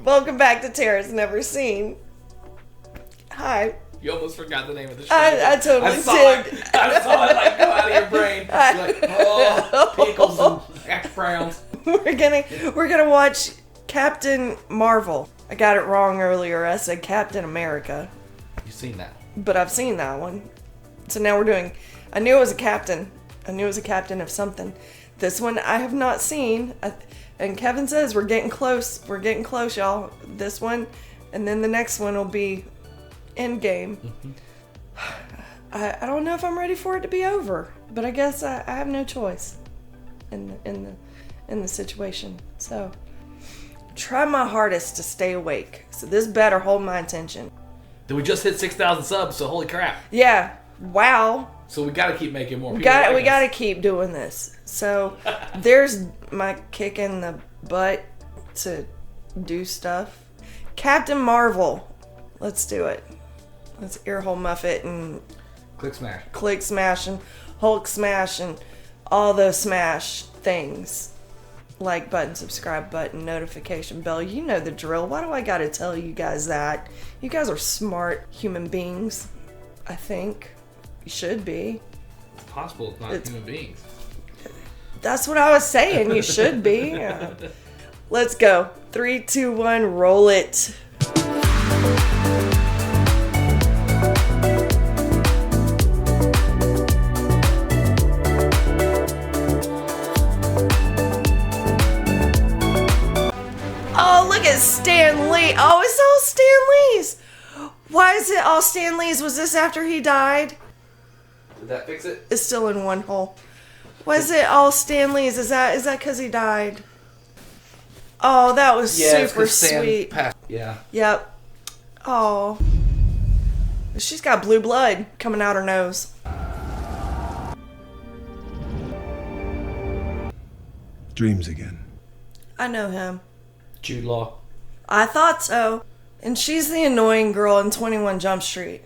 Welcome back to Tara's Never Seen. Hi. You almost forgot the name of the show. I totally did. I saw it like go out of your brain. You're like, oh, pickles and hash browns. We're gonna watch Captain Marvel. I got it wrong earlier. I said Captain America. You've seen that. But I've seen that one. So now we're doing... I knew it was a captain. I knew it was a captain of something. This one I have not seen. And Kevin says we're getting close. We're getting close, y'all. This one, and then the next one will be Endgame. I don't know if I'm ready for it to be over, but I guess I have no choice in the situation. So try my hardest to stay awake. So this better hold my attention. Did we just hit 6,000 subs? So holy crap! Yeah. Wow. So we got to keep making more. We got to keep doing this. So there's my kick in the butt to do stuff. Captain Marvel. Let's do it. Let's earhole muff it and click smash and Hulk smash and all those smash things. Like button, subscribe button, notification bell. You know the drill. Why do I gotta tell you guys that? You guys are smart human beings. I think. You should be. It's possible it's not human beings. That's what I was saying. You should be. Let's go. 3, 2, 1, roll it. Oh, look at Stan Lee. Oh, it's all Stan Lee's. Why is it all Stan Lee's? Was this after he died? Did that fix it? It's still in one hole. Why is it all Stan Lee's? Is that because he died? Oh, that was super sweet. Yeah. Yep. Oh. She's got blue blood coming out her nose. Dreams again. I know him. Jude Law. I thought so. And she's the annoying girl in 21 Jump Street.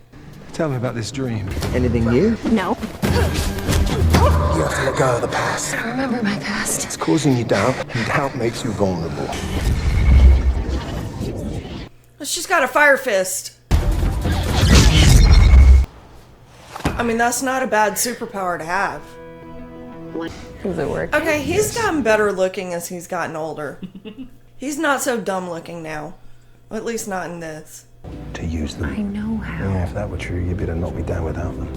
Tell me about this dream. Anything new? No. You have to let go of the past. I don't remember my past. It's causing you doubt, and doubt makes you vulnerable. She's got a fire fist. I mean, that's not a bad superpower to have. Does it work? Okay, he's gotten better looking as he's gotten older. He's not so dumb looking now. At least not in this. To use them. I know how. Yeah, if that were true, you'd better knock me down without them.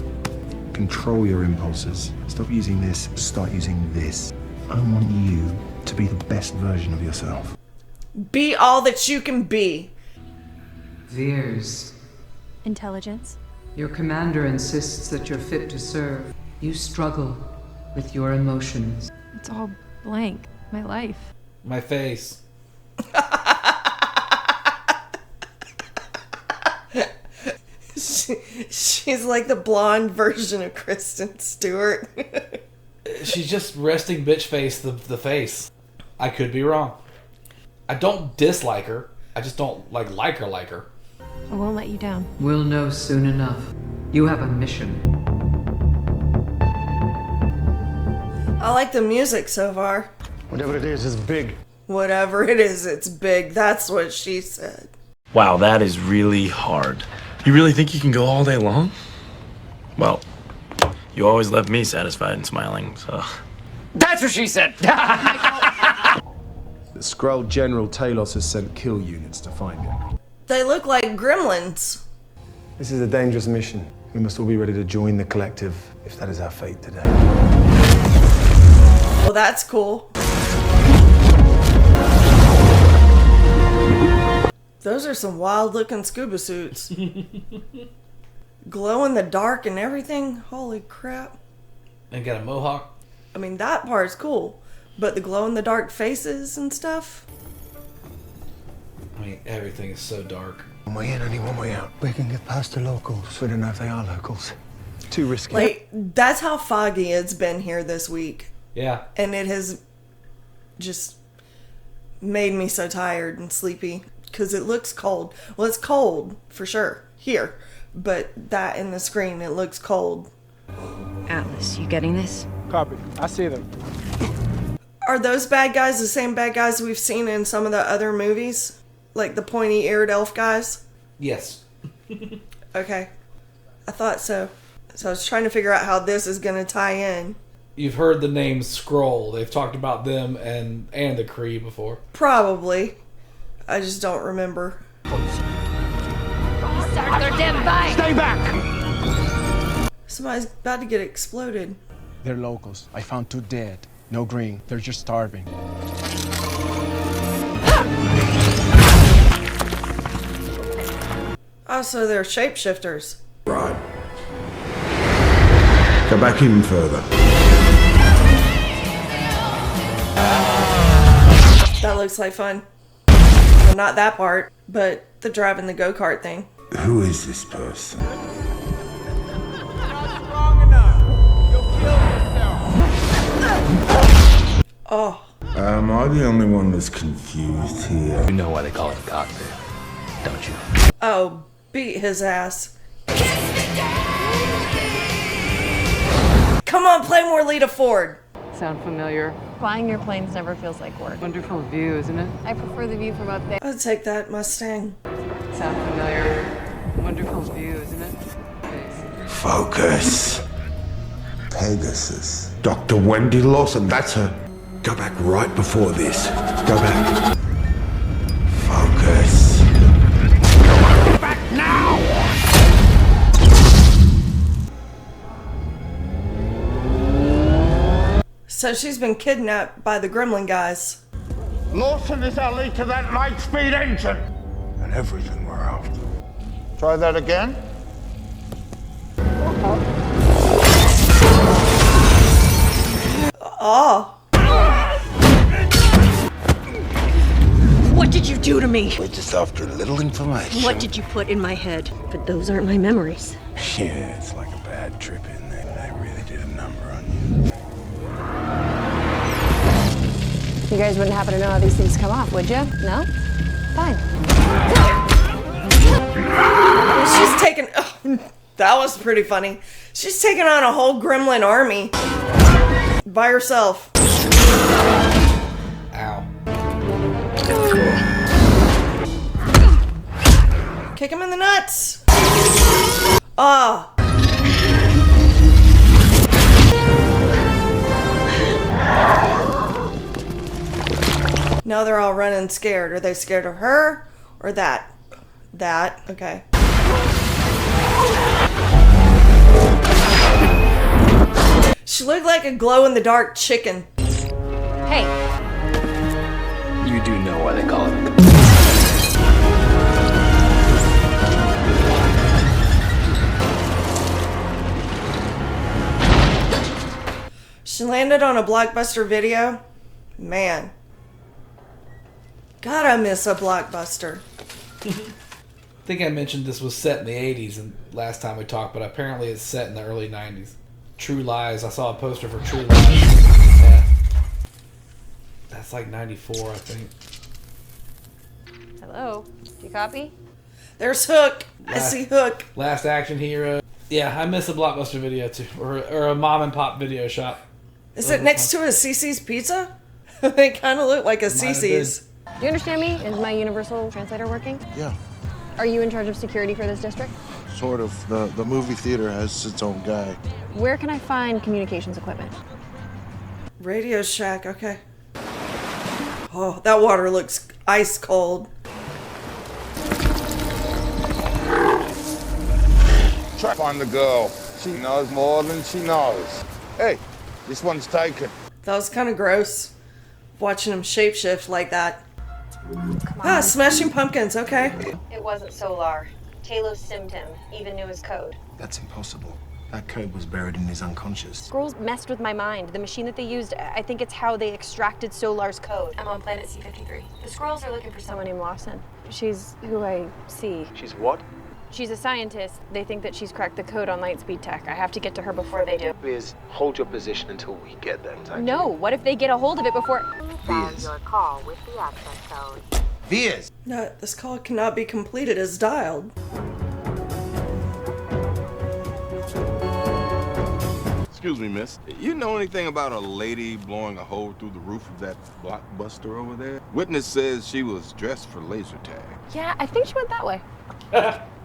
Control your impulses. Stop using this, start using this. I want you to be the best version of yourself. Be all that you can be. Veers, Intelligence. your commander insists that you're fit to serve. You struggle with your emotions. It's all blank. My life. My face. She's like the blonde version of Kristen Stewart. She's just resting bitch face the face. I could be wrong. I don't dislike her. I just don't like her. I won't let you down. We'll know soon enough. You have a mission. I like the music so far. Whatever it is big. Whatever it is, it's big. That's what she said. Wow, that is really hard. You really think you can go all day long? Well, you always left me satisfied and smiling, so... That's what she said! The Skrull General Talos has sent kill units to find him. They look like gremlins. This is a dangerous mission. We must all be ready to join the collective if that is our fate today. Well, that's cool. Those are some wild looking scuba suits. Glow in the dark and everything. Holy crap. And got a mohawk. I mean, that part's cool. But the glow in the dark faces and stuff. I mean, everything is so dark. One way in, only one way out. We can get past the locals. We don't know if they are locals. Too risky. Like, that's how foggy it's been here this week. Yeah. And it has just made me so tired and sleepy. Because it looks cold. Well, it's cold, for sure, here. But that in the screen, it looks cold. Atlas, you getting this? Copy. I see them. Are those bad guys the same bad guys we've seen in some of the other movies? Like the pointy-eared elf guys? Yes. Okay. I thought so. So I was trying to figure out how this is going to tie in. You've heard the name Skrull. They've talked about them and the Kree before. Probably. I just don't remember. Start their damn bike! Stay back! Somebody's about to get exploded. They're locals. I found 2 dead. No green. They're just starving. Oh, so they're shapeshifters. Right. Go back even further. That looks like fun. Well, not that part, but the driving the go-kart thing. Who is this person? Oh. Am I the only one that's confused here? You know why they call it the cockpit, don't you? Oh, beat his ass. Come on, play more Lita Ford. Sound familiar? Flying your planes never feels like work. Wonderful view, isn't it? I prefer the view from up there. I'd take that Mustang. Sound familiar? Wonderful view, isn't it? Focus. Pegasus. Dr. Wendy Lawson, that's her. Go back right before this. Go back. Focus. Go back now! So she's been kidnapped by the Gremlin guys. Lawson is our lead to that light-speed engine. And everything we're after. Try that again. Oh. What did you do to me? We're just after a little information. What did you put in my head? But those aren't my memories. Yeah, it's like a bad trip in there. They really did a number on you. You guys wouldn't happen to know how these things come off, would you? No? Fine. She's taking... Oh, that was pretty funny. She's taking on a whole Gremlin army. By herself. Ow. Kick him in the nuts. Ah. Now they're all running scared. Are they scared of her or that? That. Okay. She looked like a glow-in-the-dark chicken. Hey. You do know why they call it. She landed on a Blockbuster video. Man. God, I miss a Blockbuster. I think I mentioned this was set in the 80s and last time we talked, but apparently it's set in the early 90s. True Lies. I saw a poster for True Lies. Yeah. That's like 94, I think. Hello. Do you copy? There's Hook. I see Hook. Last Action Hero. Yeah, I miss a Blockbuster video too, or a mom and pop video shop. Is it next to a CC's Pizza? They kind of look like a CC's. Do you understand me? Is my universal translator working? Yeah, Are you in charge of security for this district? sort of. The movie theater has its own guy. Where can I find communications equipment? Radio Shack, okay. Oh, that water looks ice cold. Try to find the girl. She knows more than she knows. Hey, this one's taken. That was kind of gross. Watching him shapeshift like that. Ah, Smashing Pumpkins, okay. It wasn't Solar. Talos simmed him, even knew his code. That's impossible. That code was buried in his unconscious. Scrolls messed with my mind. The machine that they used, I think it's how they extracted Solar's code. I'm on planet C-53. The Scrolls are looking for someone named Lawson. She's who I see. She's what? She's a scientist. They think that she's cracked the code on Lightspeed tech. I have to get to her before they do. Liz, hold your position until we get there. No, what if they get a hold of it before... Viz. Your call with the access code. Viz. No, this call cannot be completed as dialed. Excuse me, miss. You know anything about a lady blowing a hole through the roof of that Blockbuster over there? Witness says she was dressed for laser tag. Yeah, I think she went that way.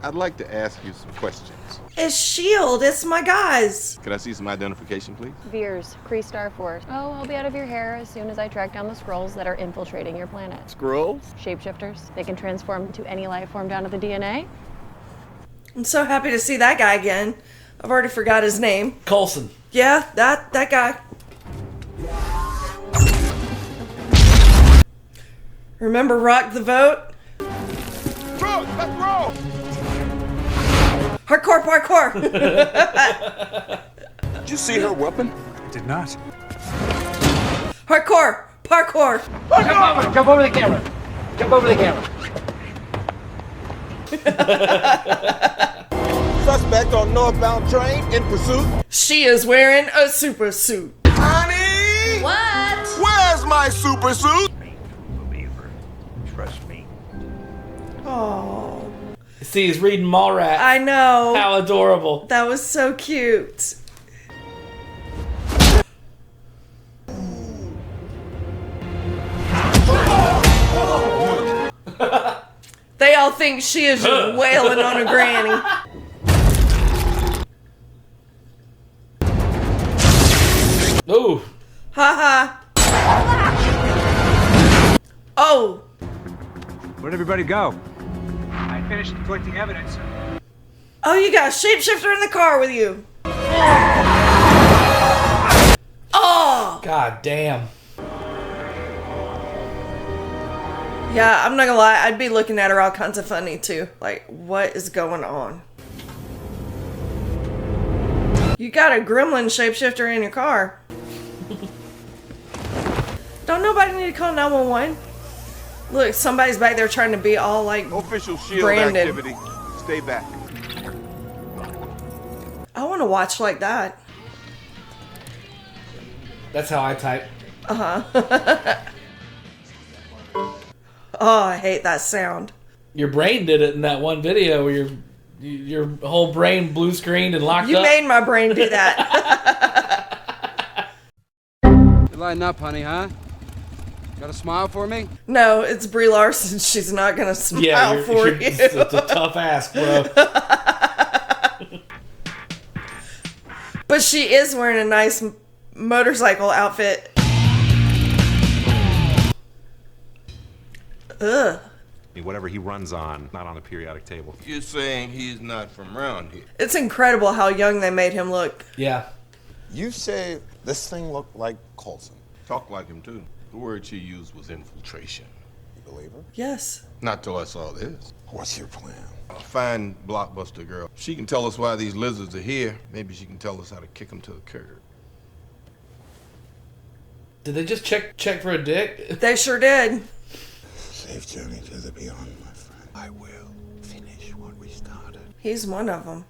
I'd like to ask you some questions. It's S.H.I.E.L.D. It's my guys. Can I see some identification, please? Veers, Kree Star Force. Oh, I'll be out of your hair as soon as I track down the Skrulls that are infiltrating your planet. Skrulls? Shapeshifters. They can transform into any life form down to the DNA. I'm so happy to see that guy again. I've already forgot his name. Coulson. Yeah, that guy. Remember Rock the Vote? Truck, let's roll! Hardcore parkour! Did you see her weapon? I did not. Hardcore parkour! Jump over the camera. Jump over the camera. Suspect on northbound train in pursuit. She is wearing a super suit. Honey! What? Where's my super suit? Believer. Trust me. Oh, See, he's reading Mallrats. I know. How adorable. That was so cute. They all think she is just wailing on a granny. Ooh. Ha ha. Oh. Where'd everybody go? I finished collecting evidence. Oh, you got a shapeshifter in the car with you. Oh. God damn. Yeah, I'm not gonna lie. I'd be looking at her all kinds of funny too. Like, what is going on? You got a gremlin shapeshifter in your car. Don't nobody need to call 911? Look, somebody's back there trying to be all like Official S.H.I.E.L.D. branded. activity. Stay back. I want to watch like that. That's how I type. Uh-huh. Oh, I hate that sound. Your brain did it in that one video where your whole brain blue screened and locked You up. made my brain do that. You're lighting up, honey, huh? Got a smile for me? No, it's Brie Larson. She's not going to smile Yeah, for you. It's a tough ask, bro. But she is wearing a nice motorcycle outfit. Ugh. Whatever he runs on, not on the periodic table. You're saying he's not from around here? It's incredible how young they made him look. Yeah. You say this thing looked like Coulson. Talk like him, too. The word she used was infiltration. You believe her? Yes. Not till I saw this. What's your plan? I'll find Blockbuster girl. She can tell us why these lizards are here. Maybe she can tell us how to kick them to the curb. Did they just check for a dick? They sure did. Safe journey to the beyond, my friend. I will finish what we started. He's one of them.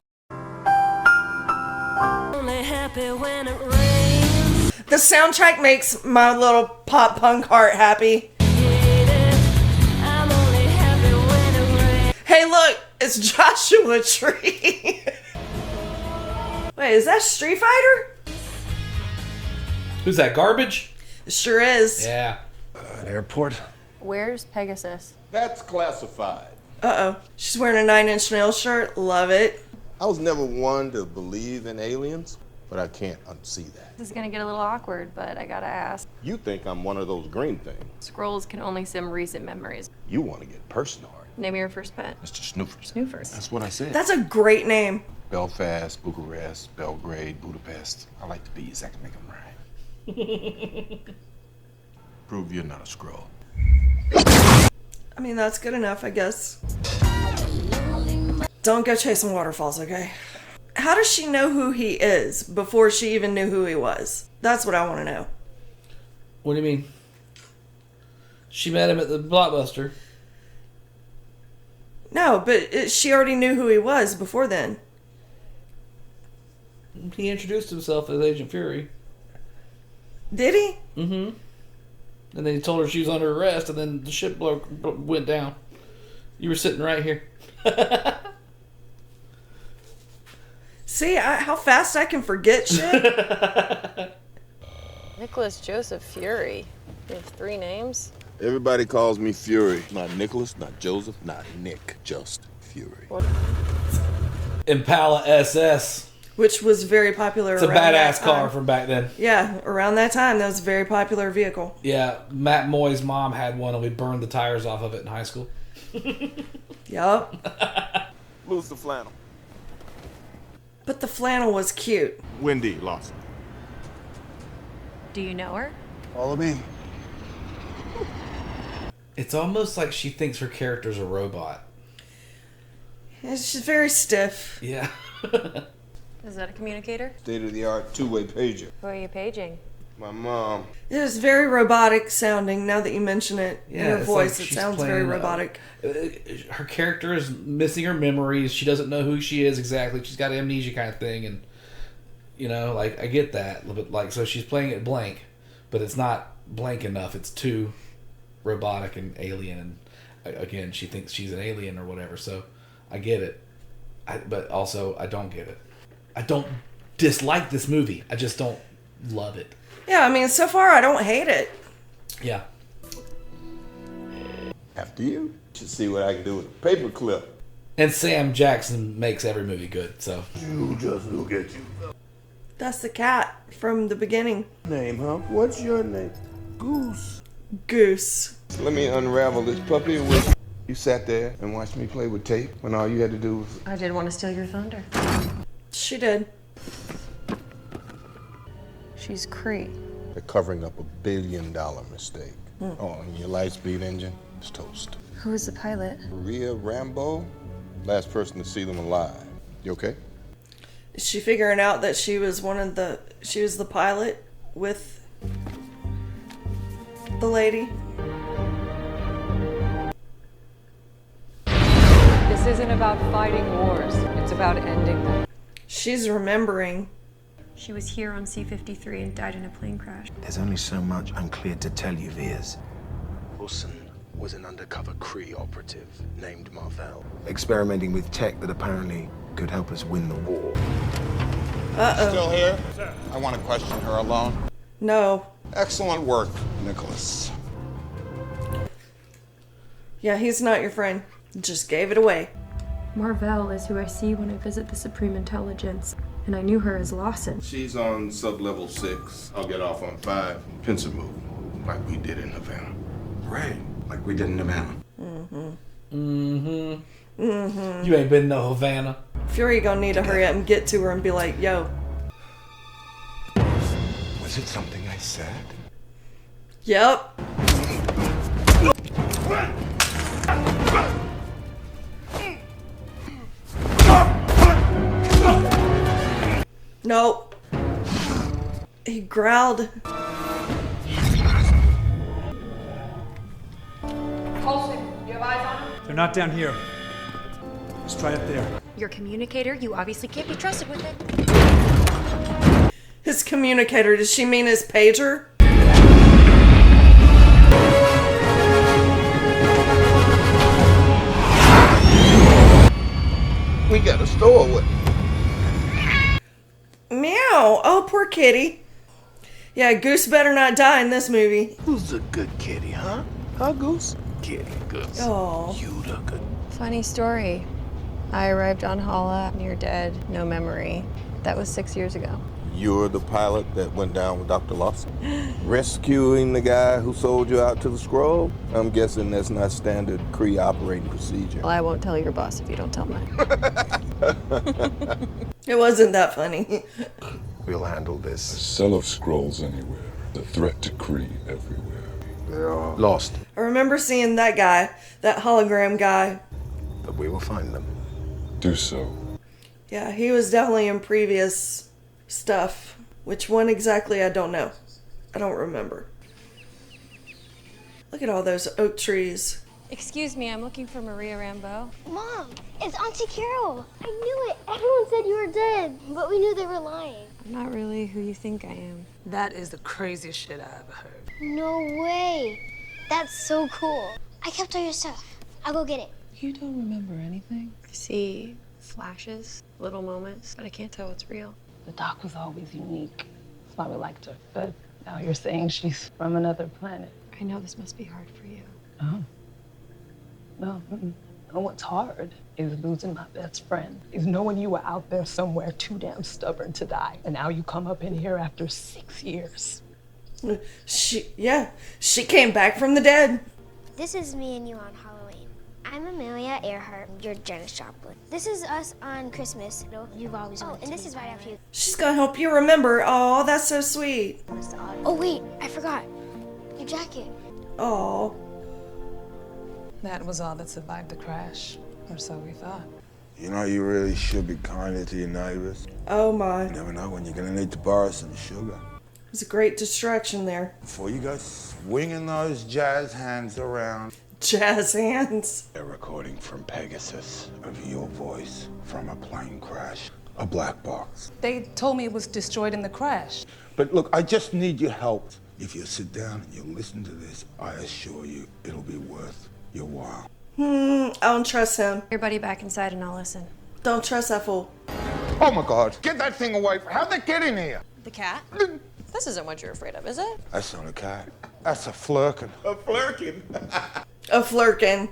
Only happy when it rains. The soundtrack makes my little pop punk heart happy. I'm only happy when it rains. Hey, look, it's Joshua Tree. Wait, is that Street Fighter? Who's that, Garbage? It sure is. Yeah. An airport? Where's Pegasus? That's classified. Uh-oh. She's wearing a 9-inch nail shirt. Love it. I was never one to believe in aliens, but I can't unsee that. This is gonna get a little awkward, but I gotta ask. You think I'm one of those green things. Skrulls can only sim recent memories. You want to get personal, aren't Name your first pet. you? Mr. Snoofers. Snoofers. That's what I said. That's a great name. Belfast, Bucharest, Belgrade, Budapest. I like the bees. I can make them rhyme. Prove you're not a Skrull. I mean, that's good enough, I guess. Don't go chasing waterfalls, okay? How does she know who he is before she even knew who he was? That's what I want to know. What do you mean? She met him at the Blockbuster. No, but she already knew who he was before then. He introduced himself as Agent Fury. Did he? Mm-hmm. And then he told her she was under arrest, and then the ship went down. You were sitting right here. See how fast I can forget shit? Nicholas Joseph Fury. You have 3 names? Everybody calls me Fury. Not Nicholas, not Joseph, not Nick. Just Fury. Impala SS. Which was very popular. It's a around badass that car time. from back then. Yeah, around that time, that was a very popular vehicle. Yeah, Matt Moy's mom had one and we burned the tires off of it in high school. Yup. Lose the flannel. But the flannel was cute. Wendy Larson. Do you know her? Follow me. It's almost like she thinks her character's a robot. She's very stiff. Yeah. Is that a communicator? State-of-the-art two-way pager. Who are you paging? My mom. It is very robotic sounding now that you mention it. In her it's voice, like it she's sounds very playing, robotic. Her character is missing her memories. She doesn't know who she is exactly. She's got amnesia kind of thing, and like I get that, but like so she's playing it blank, but it's not blank enough. It's too robotic and alien, and again, she thinks she's an alien or whatever. So I get it, but also I don't get it. I don't dislike this movie. I just don't love it. Yeah, I mean, so far I don't hate it. Yeah. After you. Should see what I can do with a paperclip. And Sam Jackson makes every movie good, so. You just look at you. That's the cat from the beginning. Name, huh? What's your name? Goose. Goose. Let me unravel this puppy with. You sat there and watched me play with tape when all you had to do was. I did want to steal your thunder. She did. She's Cree. They're covering up $1 billion mistake. Oh, and your Lightspeed engine is toast. Who was the pilot? Maria Rambo, last person to see them alive. You okay? Is she figuring out that she was she was the pilot with the lady? This isn't about fighting wars. It's about ending them. She's remembering. She was here on C-53 and died in a plane crash. There's only so much I'm cleared to tell you, Veers. Wilson was an undercover Kree operative named Marvell, experimenting with tech that apparently could help us win the war. Uh-oh. Still here? I want to question her alone. No. Excellent work, Nicholas. Yeah, he's not your friend. Just gave it away. Marvell is who I see when I visit the Supreme Intelligence, and I knew her as Lawson. She's on sub-level 6. I'll get off on 5. Pincer move, like we did in Havana. Right, like we did in Havana. You ain't been to Havana. Fury gonna need to hurry up and get to her and be like, yo. Was it something I said? Yep. Nope. He growled. Colson, you have eyes on him? They're not down here. Let's try up there. Your communicator? You obviously can't be trusted with it. His communicator, does she mean his pager? We got a stowaway. Meow. Oh, poor kitty. Yeah, Goose better not die in this movie. Who's a good kitty, huh? Huh, Goose? Kitty, Goose. Oh. You the good. Funny story. I arrived on Hala, near dead, no memory. That was 6 years ago. You're the pilot that went down with Dr. Lawson? Rescuing the guy who sold you out to the Skrull? I'm guessing that's not standard Kree operating procedure. Well, I won't tell your boss if you don't tell mine. It wasn't that funny. We'll handle this. Cell of scrolls anywhere. The threat to Kree everywhere. They're all lost. I remember seeing that guy, that hologram guy. But we will find them. Do so. Yeah, he was definitely in previous stuff. Which one exactly, I don't know. I don't remember. Look at all those oak trees. Excuse me, I'm looking for Maria Rambeau. Mom, it's Auntie Carol. I knew it. Everyone said you were dead, but we knew they were lying. I'm not really who you think I am. That is the craziest shit I ever heard. No way. That's so cool. I kept all your stuff. I'll go get it. You don't remember anything? See, flashes, little moments, but I can't tell what's real. The doc was always unique. That's why we liked her. But now you're saying she's from another planet. I know this must be hard for you. Oh. No, no, what's hard is losing my best friend. Is knowing you were out there somewhere too damn stubborn to die. And now you come up in here after 6 years. She came back from the dead. This is me and you on Halloween. I'm Amelia Earhart. You're Janis Joplin. This is us on Christmas. You've always wanted and this is right after you. She's gonna help you remember. Oh, that's so sweet. Oh wait, I forgot. Your jacket. Oh. That was all that survived the crash, or so we thought. You know, you really should be kinder to your neighbors. Oh my. You never know when you're gonna need to borrow some sugar. It was a great distraction there. Before you go swinging those jazz hands around. Jazz hands? A recording from Pegasus of your voice from a plane crash. A black box. They told me it was destroyed in the crash. But look, I just need your help. If you sit down and you listen to this, I assure you it'll be worth your while. I don't trust him. Your buddy back inside and I'll listen. Don't trust that fool. Oh my God, get that thing away. How'd they get in here? The cat? This isn't what you're afraid of, is it? That's not a cat. That's a flirkin. A flirkin? A flirkin.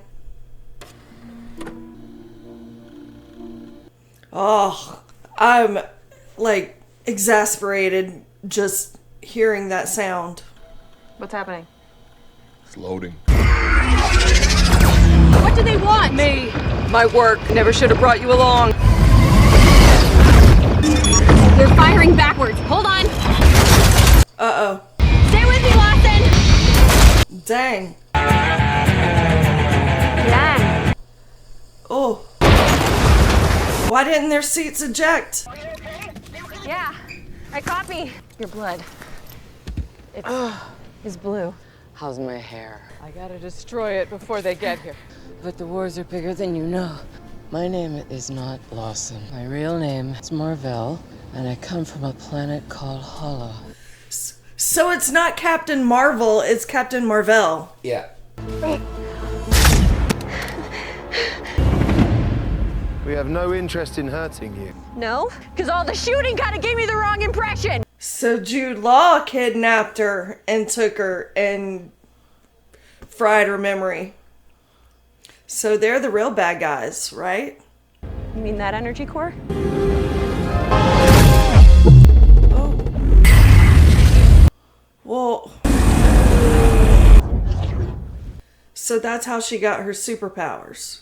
Oh, I'm like exasperated just hearing that sound. What's happening? It's loading. What do they want? Me. My work. Never should have brought you along. They're firing backwards. Hold on. Uh-oh. Stay with me, Lawson. Dang. Yeah. Oh. Why didn't their seats eject? Yeah. I copy. Your blood. It's blue. How's my hair? I gotta destroy it before they get here. But the wars are bigger than you know. My name is not Lawson. My real name is Marvell, and I come from a planet called Hollow. So it's not Captain Marvel, it's Captain Marvel. Yeah. We have no interest in hurting you. No? Because all the shooting kind of gave me the wrong impression. So Jude Law kidnapped her and took her and fried her memory. So they're the real bad guys, right? You mean that energy core? Oh. Well. So that's how she got her superpowers.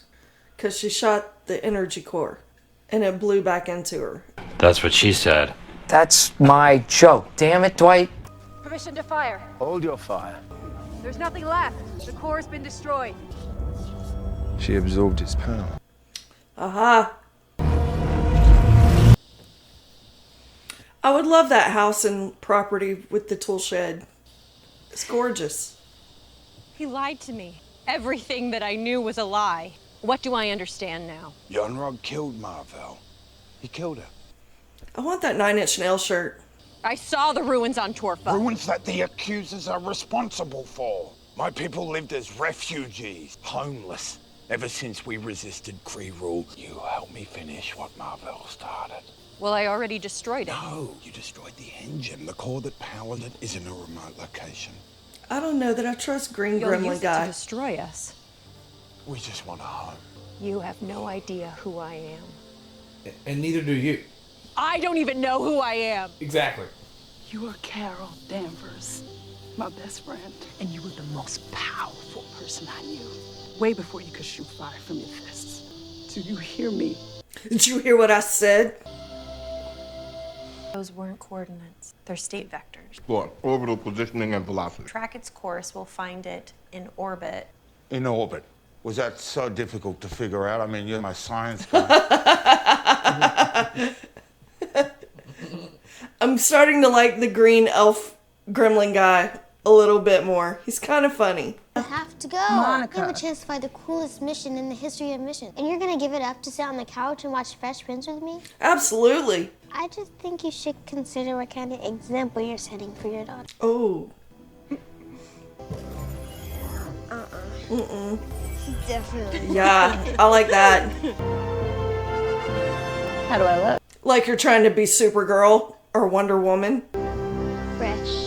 Because she shot the energy core. And it blew back into her. That's what she said. That's my joke. Damn it, Dwight. Permission to fire. Hold your fire. There's nothing left. The core's been destroyed. She absorbed its power. Aha. I would love that house and property with the tool shed. It's gorgeous. He lied to me. Everything that I knew was a lie. What do I understand now? Yonrog killed Marvell. He killed her. I want that 9 Inch Nail shirt. I saw the ruins on Torfa. Ruins that the accusers are responsible for. My people lived as refugees, homeless. Ever since we resisted Kree rule, you helped me finish what Marvell started. Well, I already destroyed it. No, you destroyed the engine. The core that powered it is in a remote location. I don't know that I trust Green You'll Gremlin use it guy. to destroy us. We just want a home. You have no idea who I am. And neither do you. I don't even know who I am. Exactly. You are Carol Danvers, my best friend, and you were the most powerful person I knew. Way before you could shoot fire from your fists. Do you hear me? Did you hear what I said? Those weren't coordinates. They're state vectors. What? Orbital positioning and velocity. Track its course, we'll find it in orbit. In orbit. Was that so difficult to figure out? I mean, you're my science guy. I'm starting to like the green elf gremlin guy a little bit more. He's kind of funny. You have to go. Monica. You have a chance to find the coolest mission in the history of missions. And you're gonna give it up to sit on the couch and watch Fresh Prince with me? Absolutely. I just think you should consider what kind of example you're setting for your daughter. Oh. Mm-mm. Definitely. Yeah, I like that. How do I look? Like you're trying to be Supergirl or Wonder Woman. Fresh.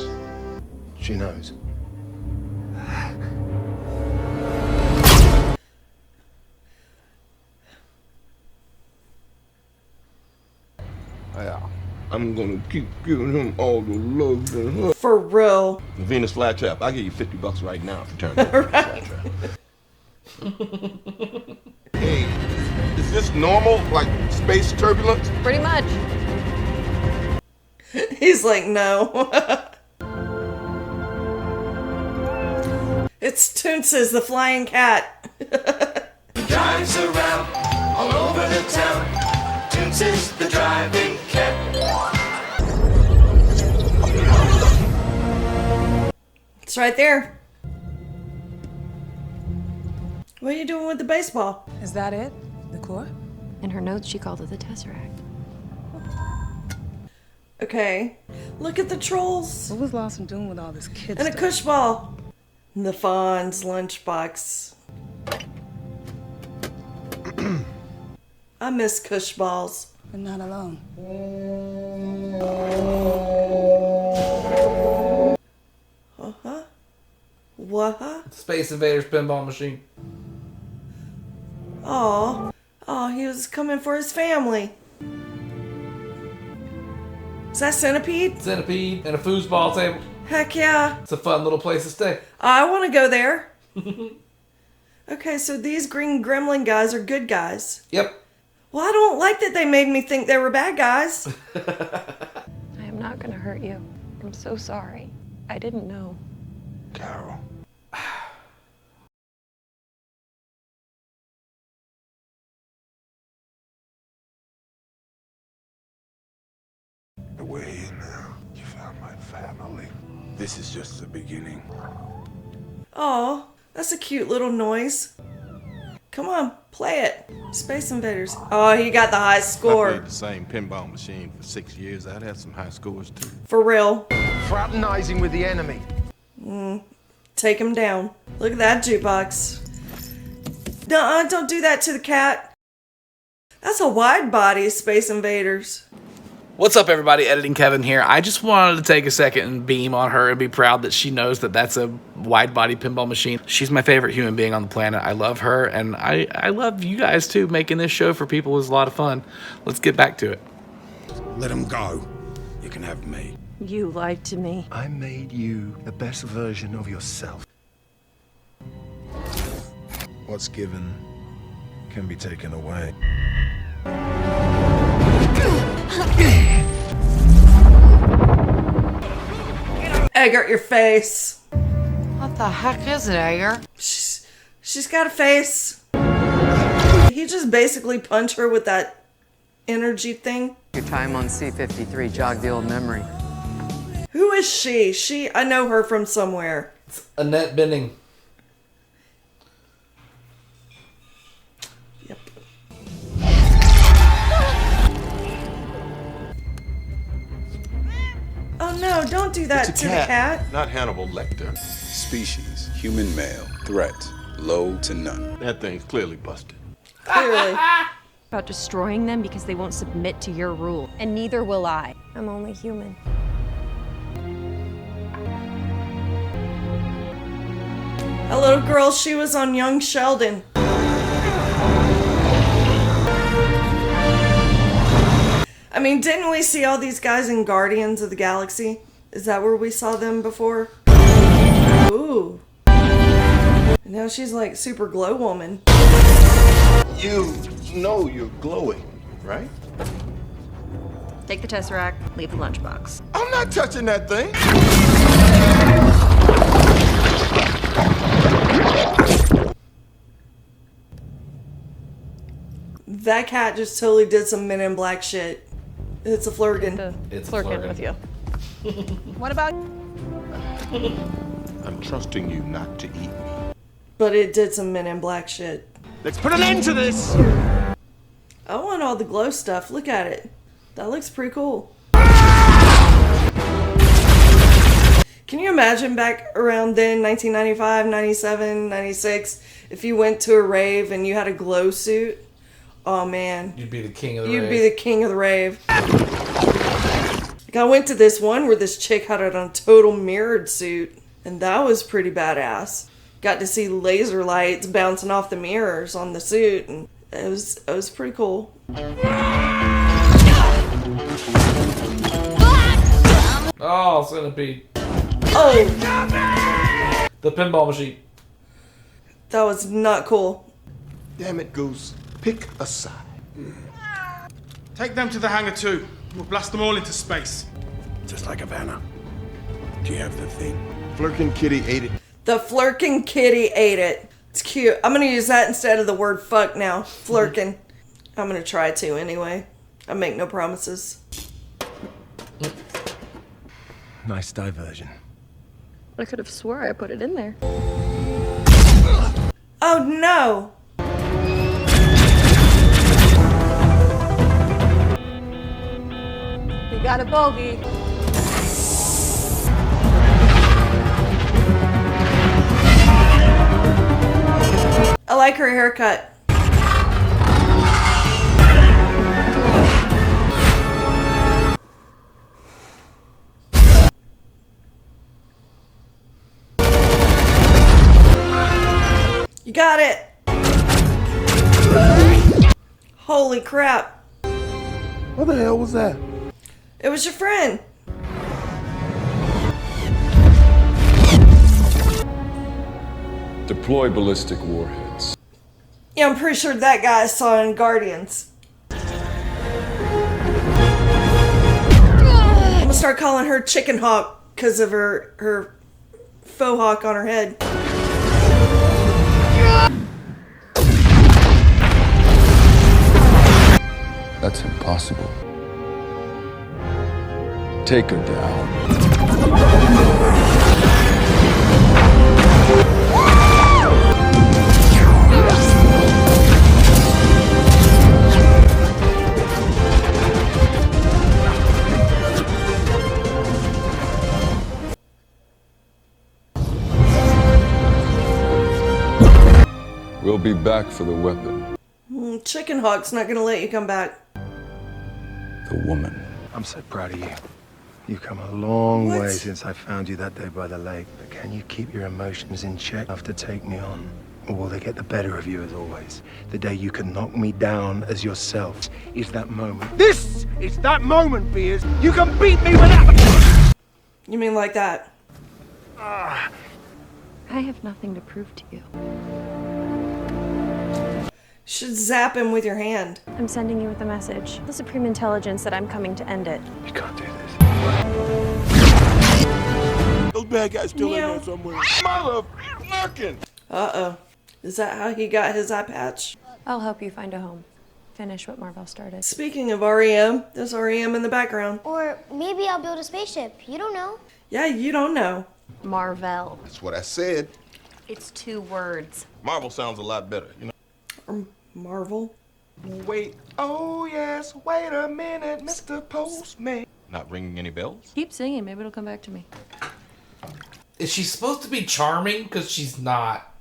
She knows. Yeah. I'm gonna keep giving him all the love and love. For real. The Venus flytrap. I'll give you $50 right now if you turn it into a flytrap. Hey, is this normal? Like space turbulence? Pretty much. He's like, no. It's Toonces, the flying cat. Drives around all over the town. Toonces, the driving cat. It's right there. What are you doing with the baseball? Is that it? The core? In her notes, she called it the Tesseract. Okay. Look at the trolls. What was Lawson doing with all this kid And a stuff? cush ball. The Fawn's lunchbox. I miss cush balls. But not alone. Uh-huh. What? Space Invaders pinball machine. Aw. Oh, he was coming for his family. Is that Centipede? Centipede and a foosball table. Heck yeah. It's a fun little place to stay. I want to go there. Okay, so these green gremlin guys are good guys. Yep. Well, I don't like that they made me think they were bad guys. I am not gonna hurt you. I'm so sorry. I didn't know. Carol. But we're here now. You found my family. This is just the beginning. Oh, that's a cute little noise. Come on, play it. Space Invaders. Oh, he got the high I score. played the same pinball machine for 6 years. I'd had some high scores too. For real. Fraternizing with the enemy. Take him down. Look at that jukebox. Nuh-uh, don't do that to the cat. That's a wide body, Space Invaders. What's up, everybody? Editing Kevin here. I just wanted to take a second and beam on her and be proud that she knows that that's a wide-body pinball machine. She's my favorite human being on the planet. I love her, and I love you guys, too. Making this show for people was a lot of fun. Let's get back to it. Let him go. You can have me. You lied to me. I made you the best version of yourself. What's given can be taken away. Egger, your face. What the heck is it, Ager? She's got a face. He just basically punched her with that energy thing. Your time on C-53 jogged the old memory. Who is she? I know her from somewhere. It's Annette Bening. Yep. Oh no, don't do that It's to a the cat. Not Hannibal Lecter. Species, human male. Threat, low to none. That thing's clearly busted. Clearly. About destroying them because they won't submit to your rule. And neither will I. I'm only human. A little girl, she was on Young Sheldon. I mean, didn't we see all these guys in Guardians of the Galaxy? Is that where we saw them before? Ooh. Now she's like super glow woman. You know you're glowing, right? Take the Tesseract, leave the lunchbox. I'm not touching that thing. That cat just totally did some Men in Black shit. It's a flirkin. It's Flirting with you. What about... I'm trusting you not to eat me. But it did some Men in Black shit. Let's put an end to this! I want all the glow stuff. Look at it. That looks pretty cool. Can you imagine back around then, 1995, 97, 96, if you went to a rave and you had a glow suit? Oh man. You'd be the king of the You'd rave. be the king of the rave. Like, I went to this one where this chick had on a total mirrored suit, and that was pretty badass. Got to see laser lights bouncing off the mirrors on the suit, and it was pretty cool. Oh, centipede. Oh! The pinball machine. That was not cool. Damn it, Goose. Pick a side. Take them to the hangar too. We'll blast them all into space. Just like Havana. Do you have the thing? Flirkin' kitty ate it. The flirkin' kitty ate it. It's cute. I'm gonna use that instead of the word fuck now. Flirkin'. I'm gonna try to anyway. I make no promises. Nice diversion. I could have swore I put it in there. Oh no! You got a bogey. I like her haircut. You got it! Holy crap. What the hell was that? It was your friend. Deploy ballistic warheads. Yeah, I'm pretty sure that guy I saw in Guardians. I'm gonna start calling her Chicken Hawk because of her faux hawk on her head. That's impossible. Take her down. We'll be back for the weapon. Chicken Hawk's not gonna let you come back. The woman. I'm so proud of you. You've come a long way since I found you that day by the lake. But can you keep your emotions in check enough to take me on? Or will they get the better of you as always? The day you can knock me down as yourself is that moment. This is that moment, Beers. You can beat me without... You mean like that? I have nothing to prove to you. Should zap him with your hand. I'm sending you with a message. The Supreme Intelligence that I'm coming to end it. You can't do this. Those bad guys still in there somewhere. Mother fucking! Uh-oh. Is that how he got his eye patch? I'll help you find a home. Finish what Marvel started. Speaking of REM, there's REM in the background. Or maybe I'll build a spaceship. You don't know. Yeah, you don't know. Marvel. That's what I said. It's 2 words. Marvel sounds a lot better, you know. Or Marvel. Wait, oh yes, wait a minute, Mr. Postman. Not ringing any bells? Keep singing, maybe it'll come back to me. Is she supposed to be charming? Because she's not.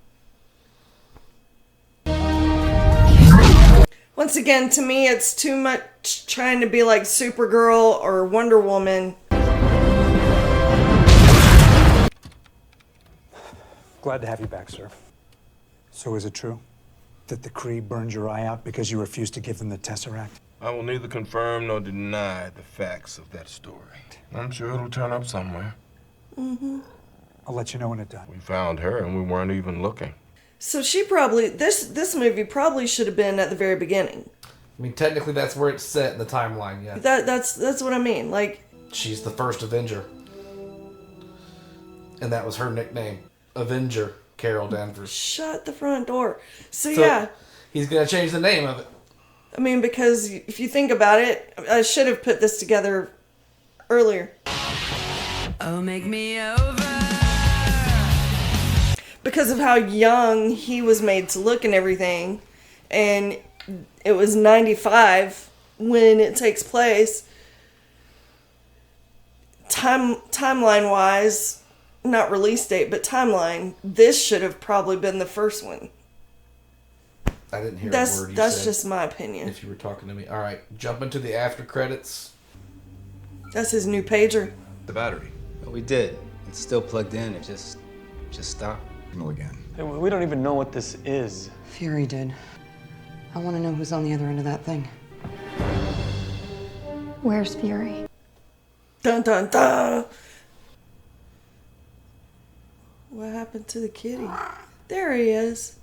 Once again, to me, it's too much trying to be like Supergirl or Wonder Woman. Glad to have you back, sir. So is it true that the Kree burned your eye out because you refused to give them the Tesseract? I will neither confirm nor deny the facts of that story. I'm sure it'll turn up somewhere. Mm-hmm. I'll let you know when it does. We found her and we weren't even looking. So she probably, this movie probably should have been at the very beginning. I mean, technically that's where it's set in the timeline, yeah. That's what I mean, like... She's the first Avenger. And that was her nickname. Avenger Carol Danvers. Shut the front door. So yeah. He's going to change the name of it. I mean, because if you think about it, I should have put this together earlier. Oh, make me over. Because of how young he was made to look and everything. And it was 95 when it takes place. Timeline-wise, not release date, but timeline, this should have probably been the first one. I didn't hear a word you said. That's just my opinion. If you were talking to me. All right, jump into the after credits. That's his new pager. The battery. Well, we did. It's still plugged in. It just stopped. Signal again. Hey, we don't even know what this is. Fury did. I want to know who's on the other end of that thing. Where's Fury? Dun dun dun! What happened to the kitty? There he is.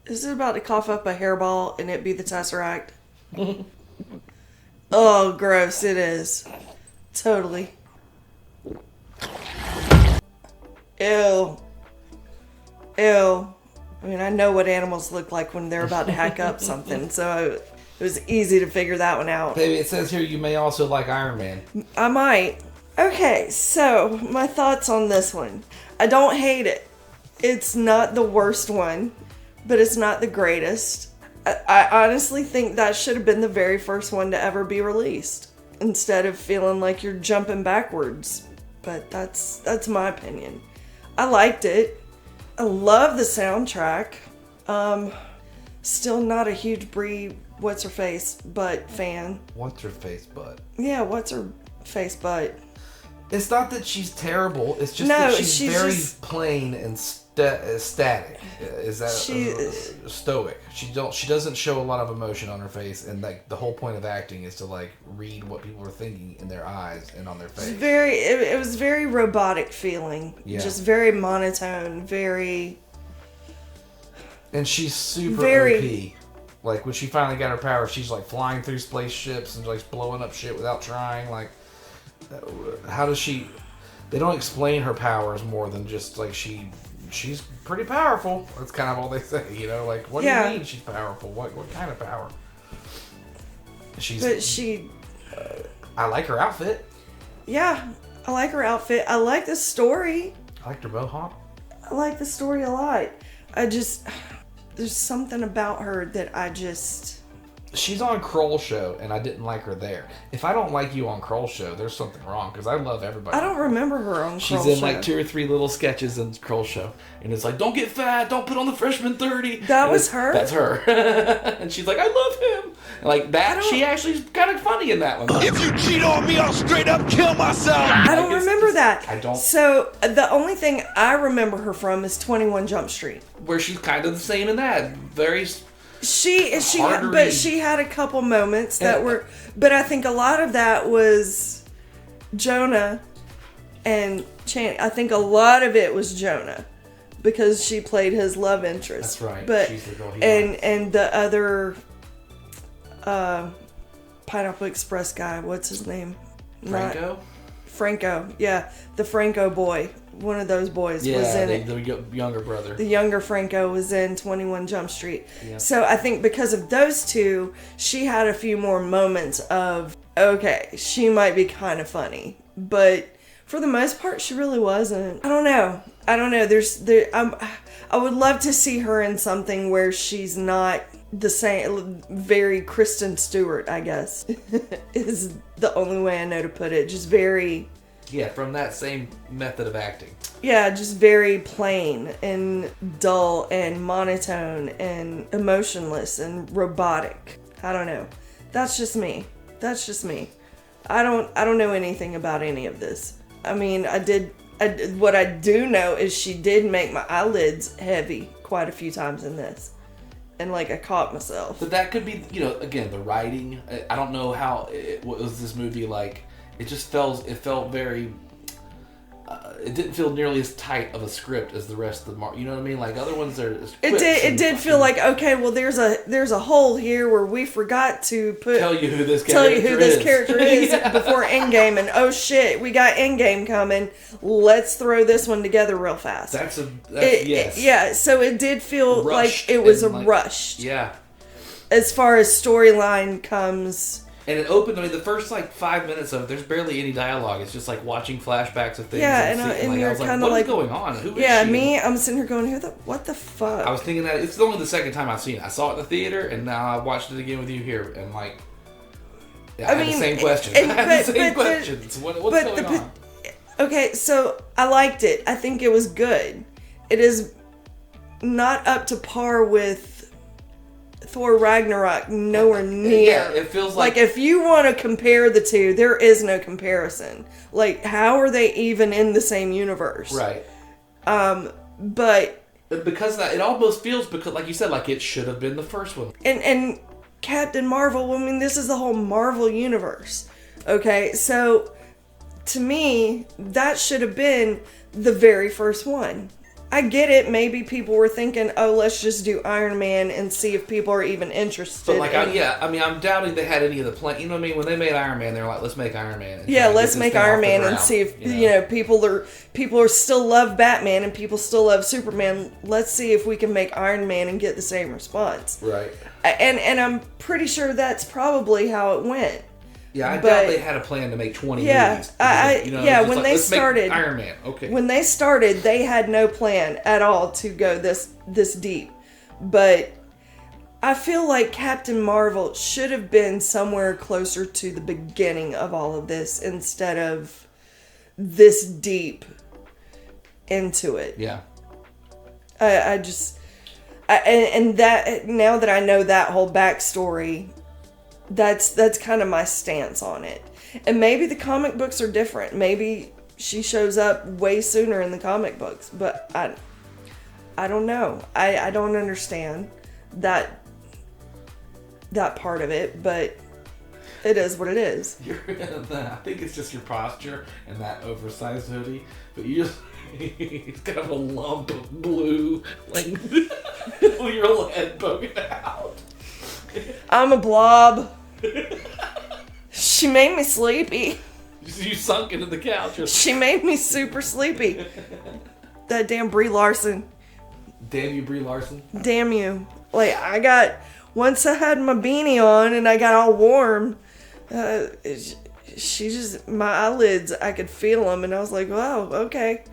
Is it about to cough up a hairball and it be the Tesseract? Oh, gross, it is. Totally. Ew. Ew. I mean, I know what animals look like when they're about to hack up something, so it was easy to figure that one out. Baby, it says here you may also like Iron Man. I might. Okay, so my thoughts on this one. I don't hate it. It's not the worst one, but it's not the greatest. I honestly think that should have been the very first one to ever be released, instead of feeling like you're jumping backwards. But that's my opinion. I liked it. I love the soundtrack. Still not a huge Brie what's-her-face butt fan. What's-her-face butt? Yeah, what's-her-face butt. It's not that she's terrible. It's just that she's very plain and static. Is that stoic? She doesn't show a lot of emotion on her face, and like the whole point of acting is to like read what people are thinking in their eyes and on their face. It was very robotic feeling. Yeah. Just very monotone. Very. And she's super OP. Like when she finally got her power, she's like flying through spaceships and like blowing up shit without trying. Like. How does she? They don't explain her powers more than just like she's pretty powerful. That's kind of all they say, you know. Like, what do you mean she's powerful? What kind of power? I like her outfit. Yeah, I like her outfit. I like the story. I liked her mohawk. I like the story a lot. There's something about her that I just. She's on Kroll Show, and I didn't like her there. If I don't like you on Kroll Show, there's something wrong, because I love everybody. I don't remember her on Kroll Show. She's in like 2 or 3 little sketches in Kroll Show, and it's like, don't get fat, don't put on the freshman 30. That was her? That's her. And she's like, I love him. And like that, she actually's kind of funny in that one. If you cheat on me, I'll straight up kill myself. I don't remember that. I don't. So the only thing I remember her from is 21 Jump Street. Where she's kind of the same in that. Very... But she had a couple moments that were, but I think a lot of that was Jonah and Channing. I think a lot of it was Jonah because she played his love interest. That's right. But she's the girl he and the other Pineapple Express guy, what's his name? Franco, yeah, the Franco boy. One of those boys was in it. The younger brother. The younger Franco was in 21 Jump Street. Yeah. So I think because of those two, she had a few more moments of, okay, she might be kind of funny. But for the most part, she really wasn't. I don't know. I would love to see her in something where she's not the same, very Kristen Stewart, I guess, is the only way I know to put it. Just very... Yeah, from that same method of acting. Yeah, just very plain and dull and monotone and emotionless and robotic. I don't know. That's just me. I don't know anything about any of this. I mean, what I do know is she did make my eyelids heavy quite a few times in this. And like I caught myself. But that could be, again, the writing. I don't know how what was this movie like. It just felt very. It didn't feel nearly as tight of a script as the rest of the you know what I mean? Like other ones are. It did feel like, okay, well there's a hole here where we forgot to tell you who this character is before Endgame, and oh shit, we got Endgame coming. Let's throw this one together real fast. Yes. Yeah, so it did feel like it was rushed. Yeah. As far as storyline comes. And it opened, the first 5 minutes of it, there's barely any dialogue. It's just like watching flashbacks of things. Yeah, and you're kind of like, what is going on? Who is she? I'm sitting here going, what the fuck? I was thinking that it's only the second time I've seen it. I saw it in the theater, and now I watched it again with you here, and I had the same questions. Questions. What's going on? Okay, so I liked it. I think it was good. It is not up to par with Thor Ragnarok nowhere near. Yeah, it feels like if you want to compare the two, there is no comparison. Like, how are they even in the same universe? Right. But because that, it almost feels, because like you said, like it should have been the first one. And Captain Marvel, I mean, this is the whole Marvel universe. Okay, so to me, that should have been the very first one. I get it. Maybe people were thinking, oh, let's just do Iron Man and see if people are even interested. But like, I'm doubting they had any of the plan. You know what I mean? When they made Iron Man, they were like, let's make Iron Man. Yeah, let's make Iron Man and see if people are still love Batman and people still love Superman. Let's see if we can make Iron Man and get the same response. Right. And I'm pretty sure that's probably how it went. Yeah, I doubt they had a plan to make 20 movies. When they started Iron Man, okay. When they started, they had no plan at all to go this deep. But I feel like Captain Marvel should have been somewhere closer to the beginning of all of this instead of this deep into it. Yeah. And that, now that I know that whole backstory, that's kind of my stance on it. And maybe the comic books are different. Maybe she shows up way sooner in the comic books, but I don't know. I don't understand that part of it, but it is what it is. I think it's just your posture and that oversized hoodie, but you just it's kind of a lump of blue, like with your head poking out. I'm a blob. She made me sleepy. You sunk into the couch. She made me super sleepy. That damn Brie Larson. Damn you, Brie Larson. Damn you. Like, once I had my beanie on and I got all warm, she just, my eyelids, I could feel them, and I was like, wow, okay.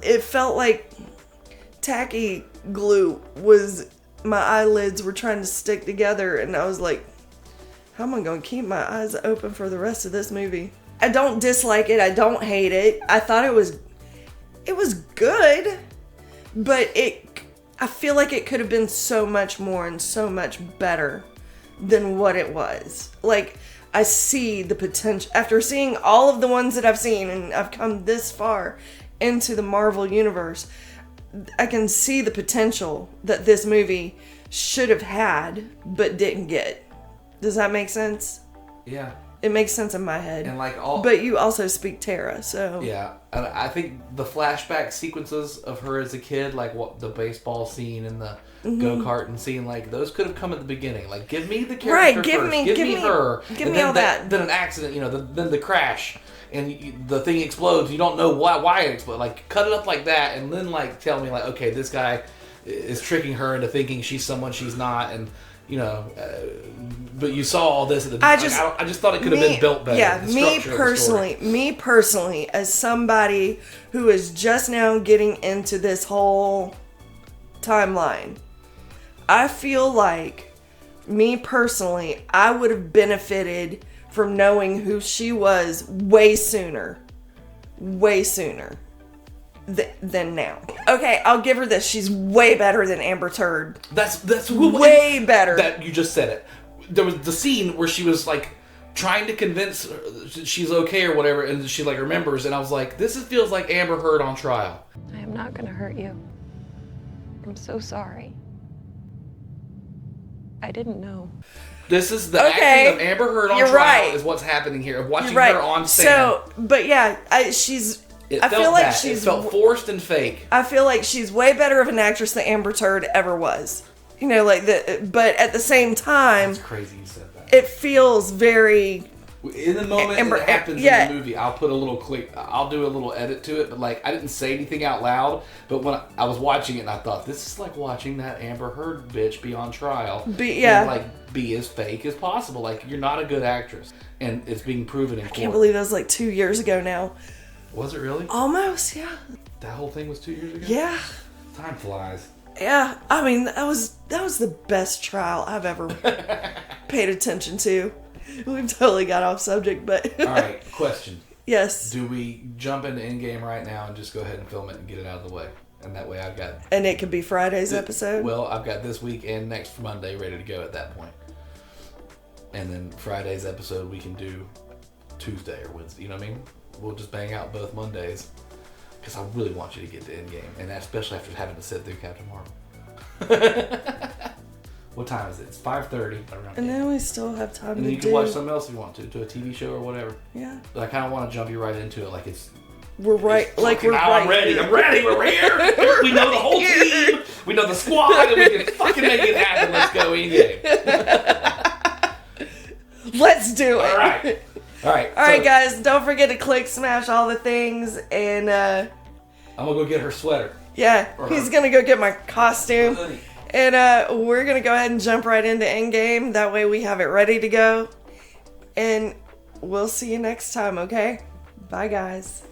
It felt like tacky glue was, my eyelids were trying to stick together, and I was like, how am I going to keep my eyes open for the rest of this movie? I don't dislike it. I don't hate it. I thought it was good, but I feel like it could have been so much more and so much better than what it was. Like, I see the potential after seeing all of the ones that I've seen, and I've come this far into the Marvel universe. I can see the potential that this movie should have had, but didn't get. Does that make sense? Yeah. It makes sense in my head. And but you also speak Terra, so. Yeah, and I think the flashback sequences of her as a kid, like what the baseball scene and the go-karting scene, like those could have come at the beginning. Like, give me the character first. Give me her. Give me all that. Then an accident, then the crash. And the thing explodes. You don't know why it exploded. Like, cut it up like that, and then like tell me like, okay, this guy is tricking her into thinking she's someone she's not, and but you saw all this at the beginning. I just thought it could have been built better. Yeah, me personally, as somebody who is just now getting into this whole timeline, I feel like me personally, I would have benefited from knowing who she was way sooner than now. Okay, I'll give her this. She's way better than Amber Turd. That's way better. That you just said it. There was the scene where she was like trying to convince her she's okay or whatever, and she like remembers, and I was like, this feels like Amber Heard on trial. I am not gonna hurt you. I'm so sorry. I didn't know. This is the acting of Amber Heard on trial is what's happening here. Of watching her on stand. So, but yeah, I feel like it felt forced and fake. I feel like she's way better of an actress than Amber Turd ever was. But at the same time, that's crazy you said that. It feels very. In the moment it happens in the movie, I'll put a little I'll do a little edit to it, but like I didn't say anything out loud. But when I was watching it, and I thought this is like watching that Amber Heard bitch be on trial, and like be as fake as possible. Like, you're not a good actress, and it's being proven in court. I can't believe that was like 2 years ago now. Was it really? Almost, yeah. That whole thing was 2 years ago? Yeah. Time flies. Yeah, I mean that was the best trial I've ever paid attention to. We've totally got off subject, but all right, question. Yes. Do we jump into Endgame right now and just go ahead and film it and get it out of the way? And that way I've got... And it could be Friday's episode? Well, I've got this week and next Monday ready to go at that point. And then Friday's episode we can do Tuesday or Wednesday. You know what I mean? We'll just bang out both Mondays. Because I really want you to get to Endgame. And especially after having to sit through Captain Marvel. What time is it? It's 5:30. And then we still have time and to you can watch something else if you want to a TV show or whatever. Yeah. But I kind of want to jump you right into it like it's... We're right, like we're right. I'm ready. I'm ready. We're here. We know the whole team. We know the squad, and we can fucking make it happen. Let's go Endgame. Let's do it. All right. All right, guys. Don't forget to click, smash all the things, and I'm gonna go get her sweater. Yeah, he's gonna go get my costume, and we're gonna go ahead and jump right into Endgame. That way, we have it ready to go, and we'll see you next time. Okay. Bye, guys.